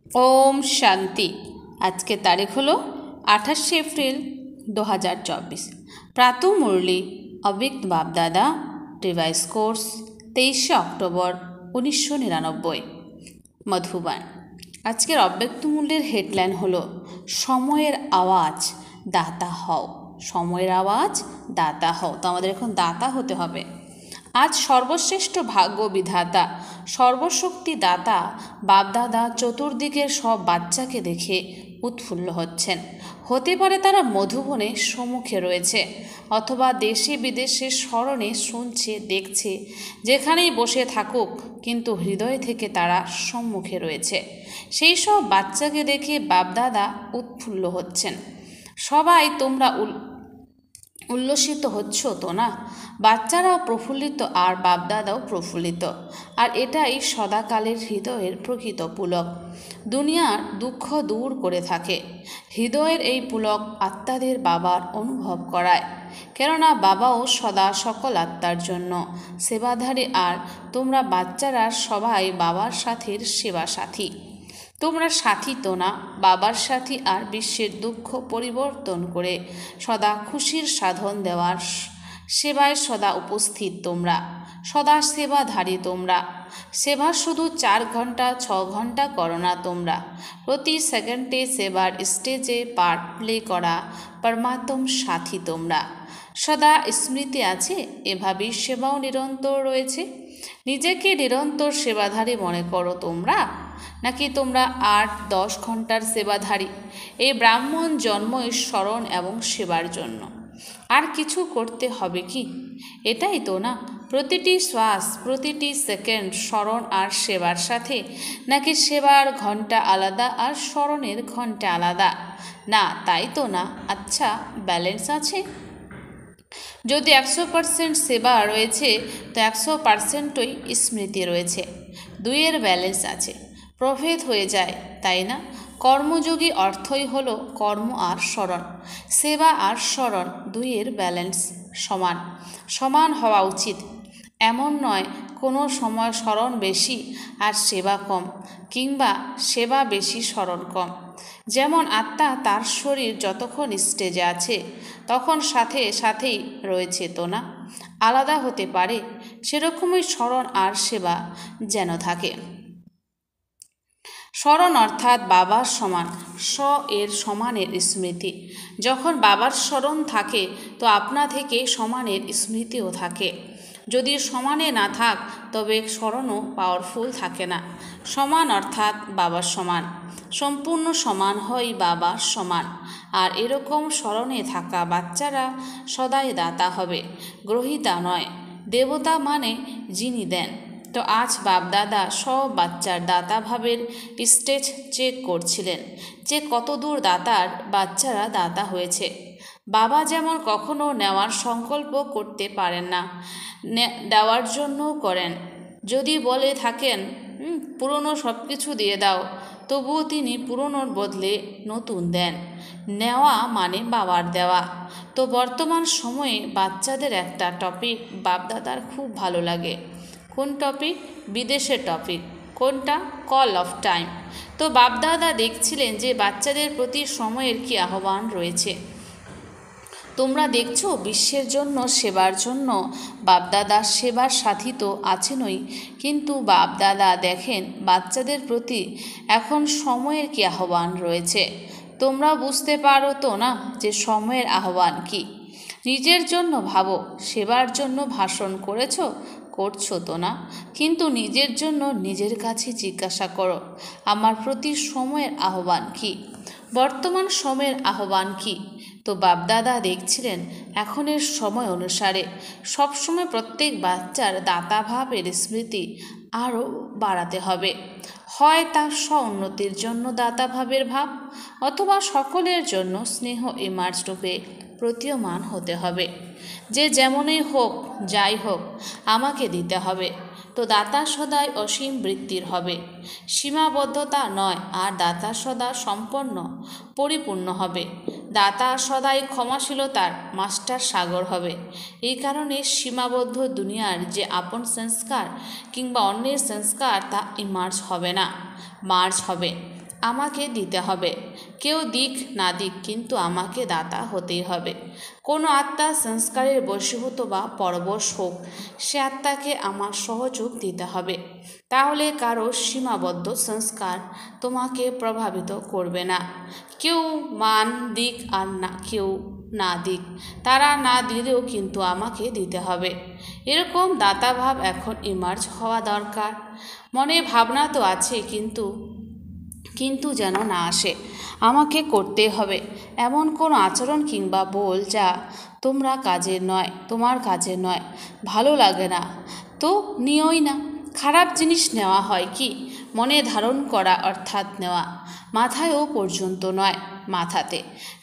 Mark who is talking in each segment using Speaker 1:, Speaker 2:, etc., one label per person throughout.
Speaker 1: ओम शांति। आज के तारीख हलो 28 एप्रिल 2024। प्रातः मुरली अव्यक्त बाप दादा डिवाइस कोर्स 23 अक्टोबर 1999 मधुबन। आज के अव्यक्त मूल्यर हेडलाइन हलो समयेर आवाज दाता हओ। समयेर आवाज दाता हओ। तो आमादेर एखन दाता होते हबे। आज सर्वश्रेष्ठ भाग्य विधाता सर्वशक्ति दाता बापदादा चतुर्दिकेर सब बाच्चाके देखे उत्फुल्ल हच्छेन। होते पारे तारा मधुबने सम्मुखे रयेछे अथवा देशे विदेशे स्मरणे शुनछे देखछे, जेखानेई बसे थाकुक किन्तु हृदय थेके तारा सम्मुखे रयेछे। सेई सब बाच्चाके देखे बापदादा उत्फुल्ल हच्छेन। सबाई तोमरा उल्लसित हच्छो तो ना? बाच्चाराও प्रफुल्लित और बापदादाও प्रफुल्लित और एटाई सदाकालेर हृदयेर प्रकृत पुलक। दुनियार दुःख दूर करे थाके। हृदयेर এই পুলক আত্মাদের বাবার অনুভব করায়, কেননা বাবাও সদা সকল আত্মার জন্য সেবাধারী আর তোমরা বাচ্চারা সবাই বাবার সাথীর সেবা সাথী। তোমরা সাথী তো না, বাবার সাথী আর বিশ্বের দুঃখ পরিবর্তন করে সদা খুশির সাধন দেওয়ার সেবায় সদা উপস্থিত তোমরা, সদা সেবাধারী তোমরা। সেবা শুধু 4 ঘন্টা 6 ঘন্টা করো না তোমরা, প্রতি সেকেন্ডে সেবার স্টেজে পার্ট প্লে করা পরমাত্ম সাথী তোমরা। সদা স্মৃতি আছে এভাবেই সেবাও নিরন্তর রয়েছে। নিজেকে নিরন্তর সেবাধারী মনে করো তোমরা, নাকি তোমরা 8-10 ঘন্টার সেবাধারী? এই ব্রাহ্মণ জন্মই স্মরণ এবং সেবার জন্য। আর কিছু করতে হবে কি? এটাই তো না? প্রতিটি শ্বাস প্রতিটি সেকেন্ড স্মরণ আর সেবার সাথে, নাকি সেবার ঘন্টা আলাদা আর স্মরণের ঘন্টা আলাদা? না, তাই তো না। আচ্ছা, ব্যালেন্স আছে? যদি 100% সেবা রয়েছে তো 100%ই স্মৃতি রয়েছে। দুইয়ের ব্যালেন্স আছে, প্রভেদ হয়ে যায়, তাই না? কর্মযোগী অর্থই হলো কর্ম আর স্মরণ। সেবা আর স্মরণ দুইয়ের ব্যালেন্স সমান সমান হওয়া উচিত। এমন নয় কোনো সময় স্মরণ বেশি আর সেবা কম, কিংবা সেবা বেশি স্মরণ কম। যেমন আত্মা তার শরীর যতক্ষণ স্টেজে আছে তখন সাথে সাথেই রয়েছে তো না? আলাদা হতে পারে, সেরকমই স্মরণ আর সেবা যেন থাকে। স্মরণ অর্থাৎ বাবার সমান, এর সমানের স্মৃতি। যখন বাবার স্মরণ থাকে তো আপনা থেকে সমানের স্মৃতিও থাকে। যদি সমানে না থাক তবে স্মরণও পাওয়ারফুল থাকে না। সমান অর্থাৎ বাবার সমান, সম্পূর্ণ সমান হয় বাবার সমান। আর এরকম স্মরণে থাকা বাচ্চারা সদাই দাতা হবে, গ্রহীতা নয়। দেবতা মানে যিনি দেন। তো আজ বাপদাদা সব বাচ্চার দাতা ভাবের স্টেজ চেক করছিলেন যে কতদূর দাতার বাচ্চারা দাতা হয়েছে। বাবা যেমন কখনো নেওয়ার সংকল্প করতে পারেন না, দেওয়ার জন্যও করেন। যদি বলে থাকেন পুরনো সব কিছু দিয়ে দাও, তবুও তিনি পুরনোর বদলে নতুন দেন। নেওয়া মানে বাবার দেওয়া। তো বর্তমান সময়ে বাচ্চাদের একটা টপিক বাপদাদার খুব ভালো লাগে। কোন টপিক? বিদেশের টপিক। কোনটা? Call of time. তো বাপদাদা দেখছিলেন যে বাচ্চাদের প্রতি সময়ের কি আহ্বান রয়েছে। তোমরা দেখছো বিশ্বের জন্য সেবার জন্য বাপদাদার সেবার সাথী তো আছেনই, কিন্তু বাপদাদা দেখেন বাচ্চাদের প্রতি এখন সময়ের কি আহ্বান রয়েছে। তোমরা বুঝতে পারো তো না যে সময়ের আহ্বান কি? নিজের জন্য ভাবো, সেবার জন্য ভাষণ করছো তো না? কিন্তু নিজের জন্য নিজের কাছে জিজ্ঞাসা করো, আমার প্রতি সময়ের আহ্বান কি? বর্তমান সময়ের আহ্বান কি? তো বাপদাদা দেখছিলেন এখনের সময় অনুসারে সবসময় প্রত্যেক বাচ্চার দাতাভাবের স্মৃতি আরও বাড়াতে হবে। হয় তার স্ব-উন্নতির জন্য দাতাভাবের ভাব, অথবা সকলের জন্য স্নেহ ইমার্জ রূপে প্রতীয়মান হতে হবে। যে যেমনই হোক, যাই হোক, আমাকে দিতে হবে। তো দাতা সদাই অসীম বৃত্তির হবে, সীমাবদ্ধতা নয়। আর দাতা সদা সম্পন্ন পরিপূর্ণ হবে। দাতা সদাই ক্ষমাশীলতার মাস্টার সাগর হবে। এই কারণে সীমাবদ্ধ দুনিয়ার যে আপন সংস্কার কিংবা অন্যের সংস্কার তা ইমার্জ হবে না, মার্জ হবে। আমাকে দিতে হবে। কেউ দিক না দিক, কিন্তু আমাকে দাতা হতেই হবে। কোনো আত্মা সংস্কারের বশীভূত বা পরবশ হোক, সে আত্মাকে আমার সহযোগ দিতে হবে। তাহলে কারো সীমাবদ্ধ সংস্কার তোমাকে প্রভাবিত করবে না। কেউ মান দিক আর না কেউ না দিক, তারা না দিলেও কিন্তু আমাকে দিতে হবে। এরকম দাতাভাব এখন ইমার্জ হওয়া দরকার। মনে ভাবনা তো আছে, কিন্তু যেন না আসে। আমাকে করতে হবে এমন কোনো আচরণ কিংবা বল যা তোমার কাজের নয়, ভালো লাগে না তো নিওই না। খারাপ জিনিস নেওয়া হয় কি মনে ধারণ করা, অর্থাৎ নেওয়া। মাথায়ও পর্যন্ত নয়, মাথাতে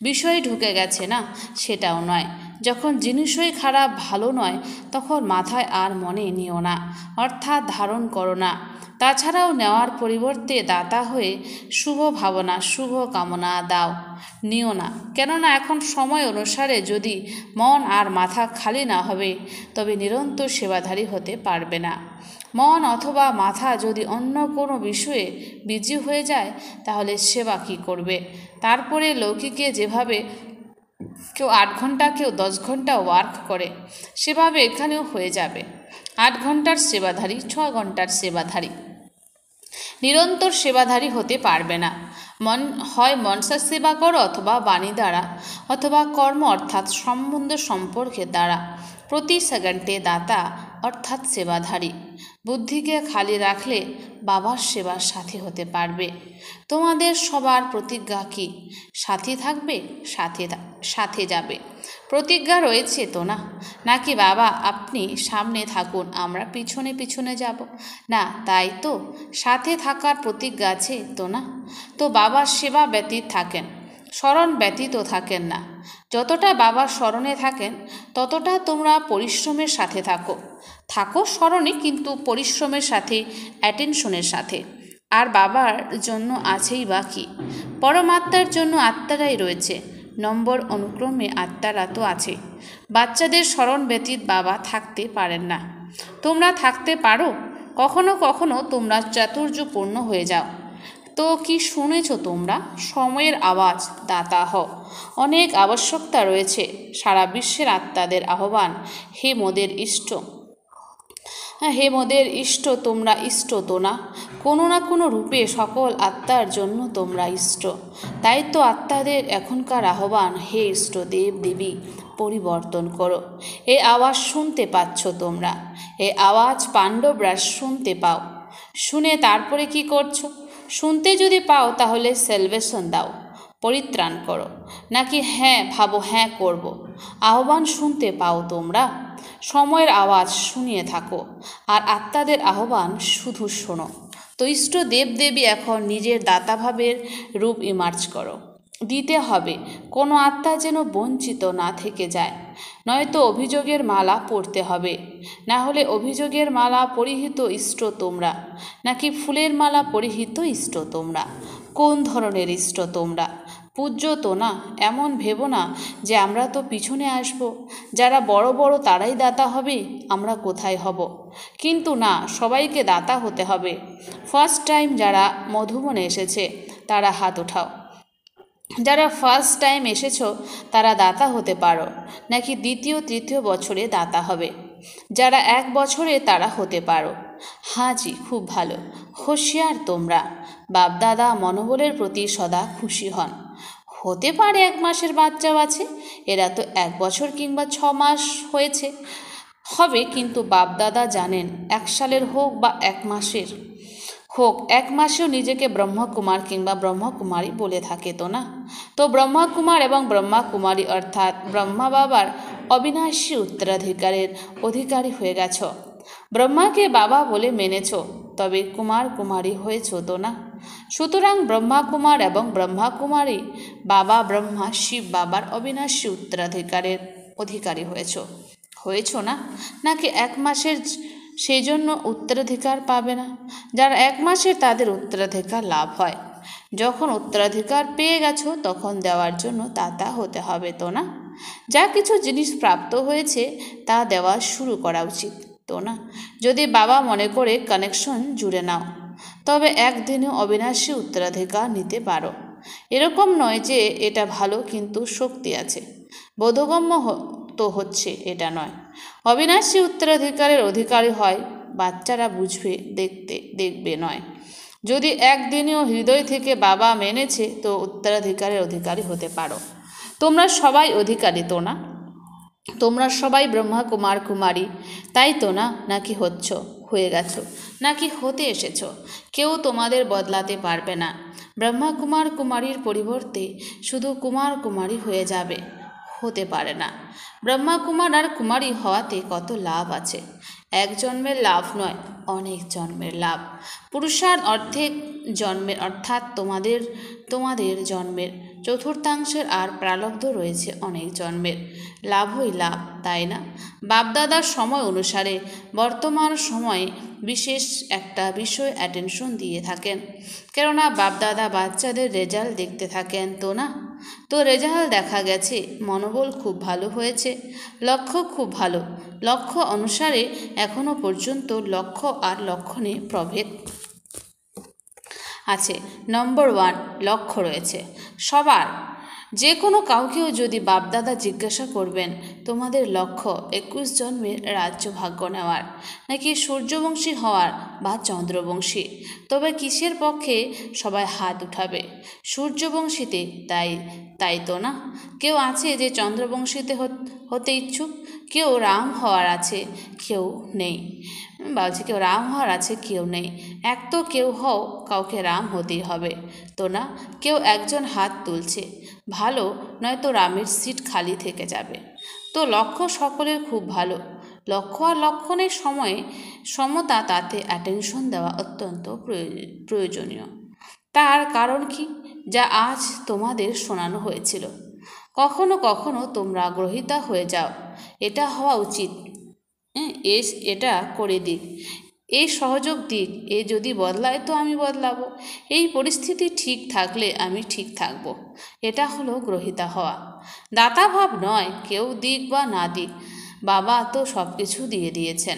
Speaker 1: বিষয় ঢুকে গেছে না, সেটাও নয়। যখন জিনিসই খারাপ ভালো নয়, তখন মাথায় আর মনে নিও না, অর্থাৎ ধারণ করো না। তাছাড়াও নেওয়ার পরিবর্তে দাতা হয়ে শুভ ভাবনা, শুভ কামনা দাও, নিও না। কেননা এখন সময় অনুসারে যদি মন আর মাথা খালি না হবে, তবে নিরন্তর সেবাধারী হতে পারবে না। মন অথবা মাথা যদি অন্য কোনো বিষয়ে বিজি হয়ে যায়, তাহলে সেবা কী করবে? তারপরে লৌকিকে যেভাবে কেউ 8 ঘন্টা, কেউ 10 ঘন্টা ওয়ার্ক করে, সেভাবে এখানেও হয়ে যাবে। 8 ঘন্টার সেবাধারী, 6 ঘন্টার সেবাধারী, নিরন্তর সেবাধারী হতে পারবে না। হয় মনসা সেবা করো, অথবা বাণী দ্বারা, অথবা কর্ম অর্থাৎ সম্বন্ধ সম্পর্কের দ্বারা। প্রতি সেকেন্ডে দাতা অর্থাৎ সেবাধারী। বুদ্ধিকে খালি রাখলে বাবার সেবার সাথী হতে পারবে। তোমাদের সবার প্রতিজ্ঞা কি? সাথী থাকবে, সাথে যাবে। প্রতিজ্ঞা রয়েছে তো না? নাকি বাবা আপনি সামনে থাকুন, আমরা পিছনে পিছনে যাব? না, তাই তো, সাথে থাকার প্রতিজ্ঞা আছে তো না? তো বাবার সেবা ব্যতীত থাকেন, স্মরণ ব্যতীত থাকেন না। যতটা বাবার স্মরণে থাকেন, ততটা তোমরা পরিশ্রমের সাথে থাকো স্মরণে, কিন্তু পরিশ্রমের সাথে, অ্যাটেনশনের সাথে। আর বাবার জন্য আছেই বা কি? পরমাত্মার জন্য আত্মারাই রয়েছে। নম্বর অনুক্রমে আত্মারা তো আছে। বাচ্চাদের স্মরণ ব্যতীত বাবা থাকতে পারেন না। তোমরা থাকতে পারো। কখনো কখনো তোমরা চাতুর্যপূর্ণ হয়ে যাও। তো কি শুনেছ তোমরা? সময়ের আওয়াজ, দাতা হও। অনেক আবশ্যকতা রয়েছে। সারা বিশ্বের আত্মাদের আহ্বান, হে মোদের ইষ্ট, তোমরা ইষ্ট তো না? কোনো না কোনো রূপে সকল আত্মার জন্য তোমরা ইষ্ট। তাই তো আত্মাদের এখনকার আহ্বান, হে ইষ্ট দেব দেবী, পরিবর্তন করো। এ আওয়াজ শুনতে পাচ্ছ তোমরা? এ আওয়াজ পাণ্ডবরা শুনতে পাও। শুনে তারপরে কি করছো? শুনতে যদি পাও, তাহলে সেলভেশন দাও, পরিত্রাণ করো। নাকি ভাবো হ্যাঁ করব। আহ্বান শুনতে পাও তোমরা? সময়ের আওয়াজ শুনিয়ে থাকো, আর আত্মাদের আহ্বান শুধু শোনো। তো ইষ্ট দেবদেবী এখন নিজের দাতাভাবের রূপ ইমার্জ করো। দিতে হবে, কোনো আত্মা যেন বঞ্চিত না থেকে যায়। নয়তো অভিযোগের মালা পরতে হবে। না হলে অভিযোগের মালা পরিহিত ইষ্ট তোমরা, নাকি ফুলের মালা পরিহিত ইষ্ট তোমরা? কোন ধরনের ইষ্ট তোমরা? পূজ্য তো না? এমন ভেবো না যে আমরা তো পিছনে আসব, যারা বড় বড় তারাই দাতা হবে, আমরা কোথায় হব? কিন্তু না, সবাইকে দাতা হতে হবে। ফার্স্ট টাইম যারা মধুবনে এসেছে, তারা হাত ওঠাও। যারা ফার্স্ট টাইম এসেছো, তারা দাতা হতে পারো, নাকি দ্বিতীয় তৃতীয় বছরে দাতা হবে? যারা 1 বছরে, তারা হতে পারো। হ্যাঁ জি, খুব ভালো, হুঁশিয়ার তোমরা। বাপদাদা মনোবলের প্রতি সদা খুশি হন। হতে পারে 1 মাসের বাচ্চাও আছে, এরা তো 1 বছর কিংবা 6 মাস হয়েছে হবে, কিন্তু বাপদাদা জানেন 1 সালের হোক বা 1 মাসের হোক, 1 মাসেও নিজেকে ব্রহ্মকুমার কিংবা ব্রহ্মকুমারী বলে থাকে তো না? তো ব্রহ্মকুমার এবং ব্রহ্মকুমারী অর্থাৎ ব্রহ্মা বাবার অবিনাশী উত্তরাধিকারের অধিকারী হয়ে গেছ। ব্রহ্মাকে বাবা বলে মেনেছ, তবে কুমার কুমারী হয়েছ তো না? সুতরাং ব্রহ্মাকুমার এবং ব্রহ্মাকুমারী, বাবা ব্রহ্মা শিব বাবার অবিনাশী উত্তরাধিকারের অধিকারী হয়েছ না? নাকি 1 মাসের, সেই জন্য উত্তরাধিকার পাবে না? যারা 1 মাসের, তাদের উত্তরাধিকার লাভ হয়। যখন উত্তরাধিকার পেয়ে গেছো, তখন দেওয়ার জন্য দাতা হতে হবে তো না? যা কিছু জিনিস প্রাপ্ত হয়েছে, তা দেওয়া শুরু করা উচিত তো না? যদি বাবা মনে করে কানেকশন জুড়ে নাও, তবে একদিনেও অবিনাশী উত্তরাধিকার নিতে পারো। এরকম নয় যে এটা ভালো কিন্তু শক্তি আছে, বোধগম্য তো হচ্ছে এটা নয়। অবিনাশী উত্তরাধিকারের অধিকারী হয় বাচ্চারা বুঝবে, দেখবে নয়। যদি একদিনেও হৃদয় থেকে বাবা মেনেছে তো উত্তরাধিকারের অধিকারী হতে পারো। তোমরা সবাই অধিকারী তো না? তোমরা সবাই ব্রহ্মা কুমার কুমারী, তাই তো না? নাকি হয়ে গেছো, নাকি হতে এসেছো? কেউ তোমাদের বদলাতে পারবে না। ব্রহ্মা কুমার কুমারীর পরিবর্তে শুধু কুমার কুমারী হয়ে যাবে, হতে পারে না। ব্রহ্মা কুমার আর কুমারী হওয়াতে কত লাভ আছে। এক জন্মের লাভ নয়, অনেক জন্মের লাভ। পুরুষার্থ অর্ধেক জন্মের, অর্থাৎ তোমাদের জন্মের চতুর্থাংশের আর প্রারব্ধ রয়েছে অনেক জন্মের। লাভই লাভ, তাই না? বাপদাদার সময় অনুসারে বর্তমান সময়ে বিশেষ একটা বিষয় অ্যাটেনশন দিয়ে থাকেন, কেননা বাপদাদা বাচ্চাদের রেজাল্ট দেখতে থাকেন তো না? তো রেজাল্ট দেখা গেছে মনোবল খুব ভালো হয়েছে, লক্ষ্য খুব ভালো। লক্ষ্য অনুসারে এখনো পর্যন্ত লক্ষ্য আর লক্ষণে প্রভেদ আছে। নম্বর 1 লক্ষ্য রয়েছে সবার। যে কোনো কাউকেও যদি বাপদাদা জিজ্ঞাসা করবেন তোমাদের লক্ষ্য 21 জন্মের রাজ্য ভাগ্য নেওয়ার, নাকি সূর্যবংশী হওয়ার বা চন্দ্রবংশী, তবে কিসের পক্ষে সবাই হাত উঠাবে? সূর্যবংশীতে, তাই তো না? কেউ আছে যে চন্দ্রবংশীতে হতে ইচ্ছুক, কেউ রাম হওয়ার আছে, কেউ নেই। বলছে কেউ রাম হওয়ার আছে, কেউ নেই। এক তো কেউ হও, কাউকে রাম হতেই হবে তো না? কেউ একজন হাত তুলছে, ভালো, নয়তো রামের সিট খালি থেকে যাবে। তো লক্ষ্য সকলের খুব ভালো। লক্ষ্য আর লক্ষণের সময়ে সমতা, তাতে অ্যাটেনশন দেওয়া অত্যন্ত প্রয়োজনীয়। তার কারণ কি, যা আজ তোমাদের শোনানো হয়েছিল। কখনো কখনো তোমরা গ্রহিতা হয়ে যাও, এটা হওয়া উচিত, এটা করে দিক, এই সহযোগ দিক, এ যদি বদলায় তো আমি বদলাবো, এই পরিস্থিতি ঠিক থাকলে আমি ঠিক থাকব। এটা হলো গ্রহিতা হওয়া। দাতা ভাব নয়, কেউ দিক বা না দিক, বাবা তো সব কিছু দিয়ে দিয়েছেন।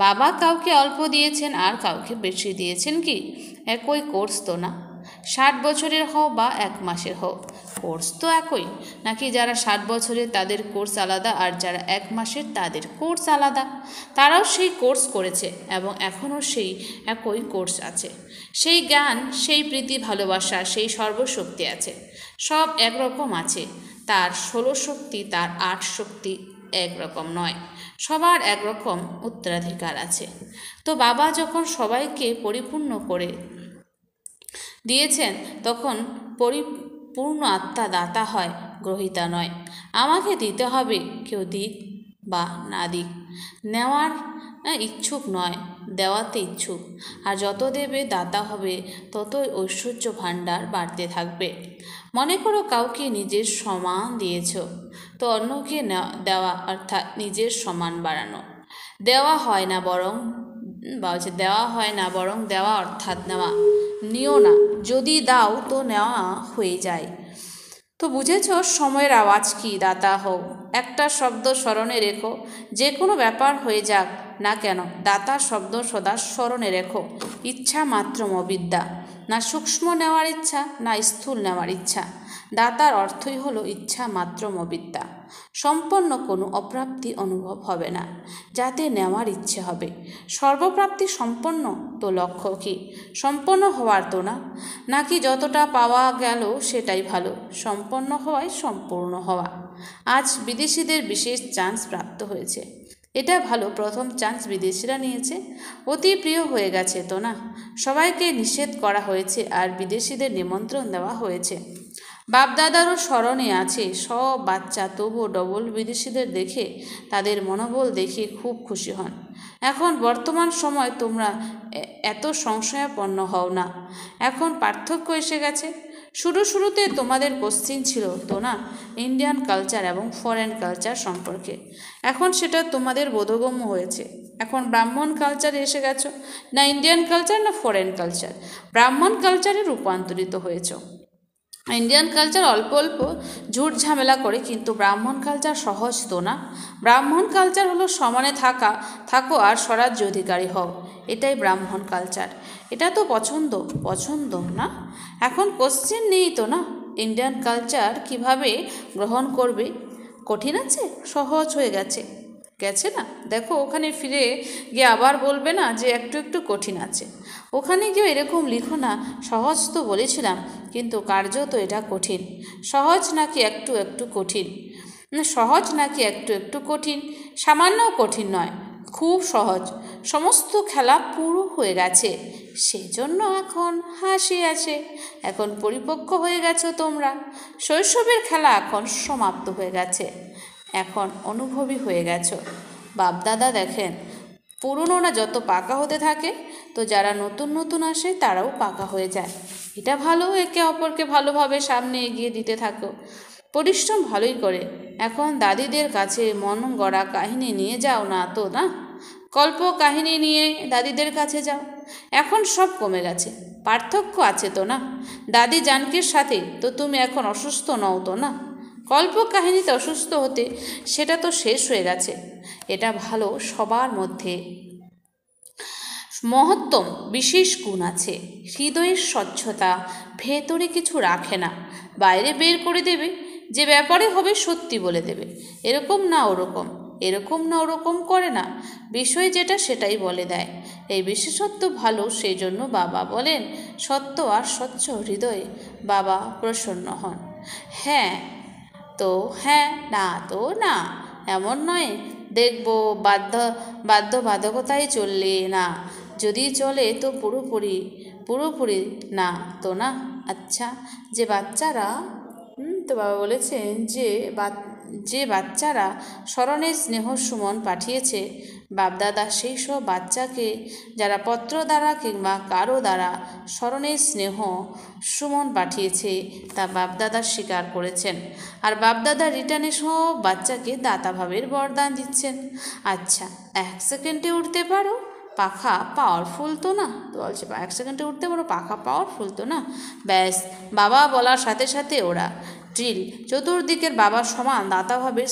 Speaker 1: বাবা কাউকে অল্প দিয়েছেন আর কাউকে বেশি দিয়েছেন, কি একই কোর্স তো না? 60 বছরের হও বা 1 মাসের হও, কোর্স তো একই। নাকি যারা 60 বছরের তাদের কোর্স আলাদা, আর যারা 1 মাসের তাদের কোর্স আলাদা? তারাও সেই কোর্স করেছে এবং এখনও সেই একই কোর্স আছে। সেই জ্ঞান, সেই প্রীতি, ভালোবাসা, সেই সর্বশক্তি আছে, সব একরকম আছে। তার 16 শক্তি, তার 8 শক্তি একরকম নয়, সবার একরকম উত্তরাধিকার আছে। তো বাবা যখন সবাইকে পরিপূর্ণ করে দিয়েছেন তখন পরিপূর্ণ আত্মা দাতা হয়, গ্রহিতা নয়। আমাকে দিতে হবে, কেউ দিক বা না দিক, নেওয়ার ইচ্ছুক নয়, দেওয়াতে ইচ্ছুক। আর যত দেবে দাতা হবে, ততই ঐশ্বর্য ভাণ্ডার বাড়তে থাকবে। মনে করো কাউকে নিজের সমান দিয়েছ, তো অন্যকে দেওয়া অর্থাৎ নিজের সমান বাড়ানো। দেওয়া হয় না বরং দেওয়া অর্থাৎ নেওয়া। নিও না, যদি দাও তো নেওয়া হয়ে যায়। তো বুঝেছ সময়ের আওয়াজ কি? দাতা হও, একটা শব্দ স্মরণে রেখো, যে কোনো ব্যাপার হয়ে যাক না কেন, দাতা শব্দ সদা স্মরণে রেখো। ইচ্ছা মাত্র অবিদ্যা, না সূক্ষ্ম নেওয়ার ইচ্ছা না স্থূল নেওয়ার ইচ্ছা। দাতার অর্থই হলো ইচ্ছা মাত্র অবিদ্যা। সম্পন্ন কোনো অপ্রাপ্তি অনুভব হবে না, যাতে নেওয়ার ইচ্ছে হবে। সর্বপ্রাপ্তি সম্পন্ন, তো লক্ষ্য কি? সম্পন্ন হওয়ার তো না? নাকি যতটা পাওয়া গেল সেটাই ভালো? সম্পন্ন হওয়াই সম্পূর্ণ হওয়া। আজ বিদেশিদের বিশেষ চান্স প্রাপ্ত হয়েছে, এটা ভালো। প্রথম চান্স বিদেশিরা নিয়েছে, অতি প্রিয় হয়ে গেছে তো না? সবাইকে নিষেধ করা হয়েছে আর বিদেশিদের নিমন্ত্রণ দেওয়া হয়েছে। বাপদাদারও স্মরণে আছে সব বাচ্চা, তবুও ডবল বিদেশিদের দেখে তাদের মনোবল দেখে খুব খুশি হন। এখন বর্তমান সময় তোমরা এত সংশয়াপন্ন হও না, এখন পার্থক্য এসে গেছে। শুরুতে তোমাদের কোশ্চিন ছিল তো না ইন্ডিয়ান কালচার এবং ফরেন কালচার সম্পর্কে, এখন সেটা তোমাদের বোধগম্য হয়েছে। এখন ব্রাহ্মণ কালচারে এসে গেছো, না ইন্ডিয়ান কালচার না ফরেন কালচার, ব্রাহ্মণ কালচারে রূপান্তরিত হয়েছ। ইন্ডিয়ান কালচার অল্প অল্প ঝুট ঝামেলা করে, কিন্তু ব্রাহ্মণ কালচার সহজ তো না। ব্রাহ্মণ কালচার হলো সমানে থাকো আর স্বরাজ্য অধিকারী হও, এটাই ব্রাহ্মণ কালচার। এটা তো পছন্দ না? এখন কোশ্চেন নেই তো না, ইন্ডিয়ান কালচার কিভাবে গ্রহণ করবে? কঠিন আছে, সহজ হয়ে গেছে না? দেখো, ওখানে ফিরে গিয়ে আবার বলবে না যে একটু একটু কঠিন আছে। ওখানে গিয়ে এরকম লিখো না, সহজ তো বলেছিলাম কিন্তু কার্যত এটা কঠিন। সহজ নাকি একটু একটু কঠিন? সহজ নাকি একটু একটু কঠিন? সামান্যও কঠিন নয়, খুব সহজ। সমস্ত খেলা পুরো হয়ে গেছে, সেজন্য এখন হাসি আছে। এখন পরিপক্ক হয়ে গেছো তোমরা। শৈশবের খেলা এখন সমাপ্ত হয়ে গেছে, এখন অনুভবী হয়ে গেছো। বাপদাদা দেখেন, পুরনোরা যত পাকা হতে থাকে, তো যারা নতুন নতুন আসে তারাও পাকা হয়ে যায়। এটা ভালো, একে অপরকে ভালোভাবে সামনে এগিয়ে দিতে থাকো। পরিশ্রম ভালোই করে। এখন দাদিদের কাছে মন গড়া কাহিনী নিয়ে যাও না তো না, গল্প কাহিনী নিয়ে দাদিদের কাছে যাও। এখন সব কমে গেছে, পার্থক্য আছে তো না? দাদি জানকীর সাথে তো তুমি এখন অসুস্থ নও তো না? গল্প কাহিনীতে অসুস্থ হতে, সেটা তো শেষ হয়ে গেছে। এটা ভালো, সবার মধ্যে মহত্তম বিশেষ গুণ আছে। হৃদয়ের স্বচ্ছতা, ভেতরে কিছু রাখে না, বাইরে বের করে দেবে। যে ব্যাপারে হবে সত্যি বলে দেবে, এরকম না ওরকম, এরকম না ওরকম করে না। বিষয় যেটা সেটাই বলে দেয়। এই বিশেষত্ব ভালো, সেই জন্য বাবা বলেন, সত্য আর স্বচ্ছ হৃদয়ে বাবা প্রসন্ন হন। হ্যাঁ তো হ্যাঁ, না তো না, এমন নয়। দেখব বাধ্যবাধকতায় চললে না, যদি চলে তো পুরোপুরি না তো না। আচ্ছা, যে বাচ্চারা তো বাবা বলেছেন যে বাচ্চারা স্মরণে স্নেহ সুমন পাঠিয়েছে, বাপদাদা সেই সব বাচ্চাকে, যারা পত্র দ্বারা কিংবা কারো দ্বারা স্মরণে স্নেহ সুমন পাঠিয়েছে, তা বাপদাদা স্বীকার করেছেন। আর বাপদাদা রিটার্নে সব বাচ্চাকে দাতাভাবের বরদান দিচ্ছেন। আচ্ছা, 1 সেকেন্ডে উঠতে পারো, পাখা পাওয়ারফুল তো না? তো বলছে 1 সেকেন্ডে উঠতে পারো, পাখা পাওয়ারফুল তো না? ব্যাস, বাবা বলার সাথে সাথে ওরা ড্রিল। চতুর্দিকের বাবা সমান দাতাভাবের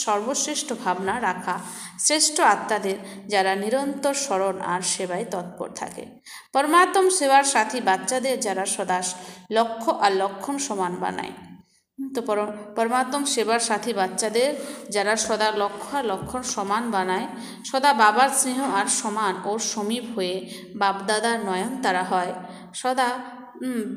Speaker 1: সর্বশ্রেষ্ঠ ভাবনা রাখা শ্রেষ্ঠ আত্মাদের, যারা নিরন্তর স্মরণ আর সেবায় তৎপর থাকে। পরমাত্ম সেবার সাথী বাচ্চাদের, যারা সদা লক্ষ্য আর লক্ষণ সমান বানায়। তো পরমাত্ম সেবার সাথী বাচ্চাদের, যারা সদা লক্ষ্য আর লক্ষণ সমান বানায়, সদা বাবার স্নেহ আর সমান ওর সমীপ হয়ে বাপদাদার নয়নতারা হয়। সদা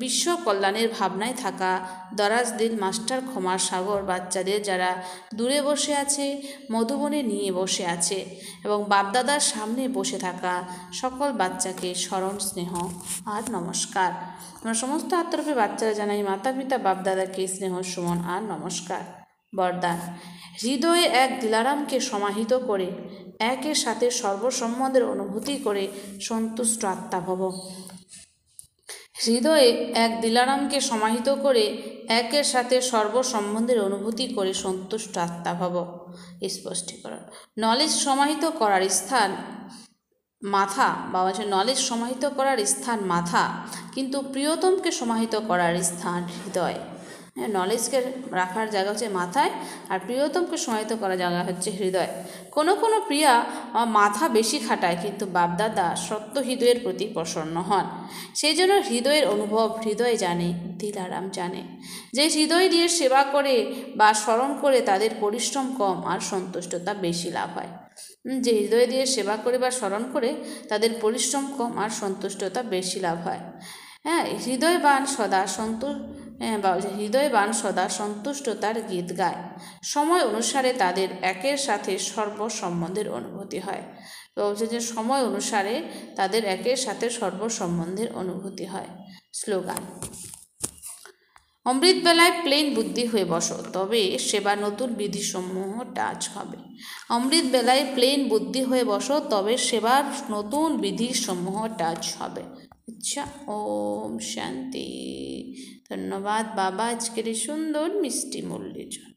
Speaker 1: বিশ্ব কল্যাণের ভাবনায় থাকা দরাজ দিল মাস্টার ক্ষমার সাগর বাচ্চাদের, যারা দূরে বসে আছে, মধুবনে নিয়ে বসে আছে, এবং বাপদাদার সামনে বসে থাকা সকল বাচ্চাকে স্মরণ, স্নেহ আর নমস্কার। আমরা সমস্ত আত্মরূপী বাচ্চারা জানাই মাতা পিতা বাপদাদাকে স্নেহ সুমন আর নমস্কার। বরদান: হৃদয়ে এক দিলারামকে সমাহিত করে, একের সাথে সর্বসম্বন্ধের অনুভূতি করে সন্তুষ্ট আত্মা ভব। হৃদয়ে এক দিলারামকে সমাহিত করে, একের সাথে সর্বসম্বন্ধের অনুভূতি করে সন্তুষ্ট আত্মা ভব। স্পষ্টীকরণ: নলেজ সমাহিত করার স্থান মাথা, বা হচ্ছে নলেজ সমাহিত করার স্থান মাথা, কিন্তু প্রিয়তমকে সমাহিত করার স্থান হৃদয়। নলেজকে রাখার জায়গা হচ্ছে মাথায়, আর প্রিয়তমকে সমাহিত করার জায়গা হচ্ছে হৃদয়। কোনো কোনো প্রিয়া মাথা বেশি খাটায়, কিন্তু বাপদাদা সত্য হৃদয়ের প্রতি প্রসন্ন হন। সেই জন্য হৃদয়ের অনুভব হৃদয় জানে, দিলারাম জানে। যে হৃদয় দিয়ে সেবা করে বা স্মরণ করে, তাদের পরিশ্রম কম আর সন্তুষ্টতা বেশি লাভ হয়। যে হৃদয় দিয়ে সেবা করে বা স্মরণ করে, তাদের পরিশ্রম কম আর সন্তুষ্টতা বেশি লাভ হয়। হৃদয়বান সদা সন্তুষ্টতার গীত গায়। সময় অনুসারে তাদের একের সাথে সর্বসম্বন্ধের অনুভূতি হয়। তো বলছে যে সময় অনুসারে তাদের একের সাথে সর্বসম্বন্ধের অনুভূতি হয়। স্লোগান: অমৃতবেলায় প্লেন বুদ্ধি হয়ে বসো, তবে সেবা নতুন বিধিসমূহ টাচ হবে। অমৃতবেলায় প্লেন বুদ্ধি হয়ে বসো, তবে সেবার নতুন বিধিসমূহ টাচ হবে। আচ্ছা, ওম শান্তি। ধন্যবাদ বাবা আজকের এই সুন্দর মিষ্টি মূল্যের জন্য।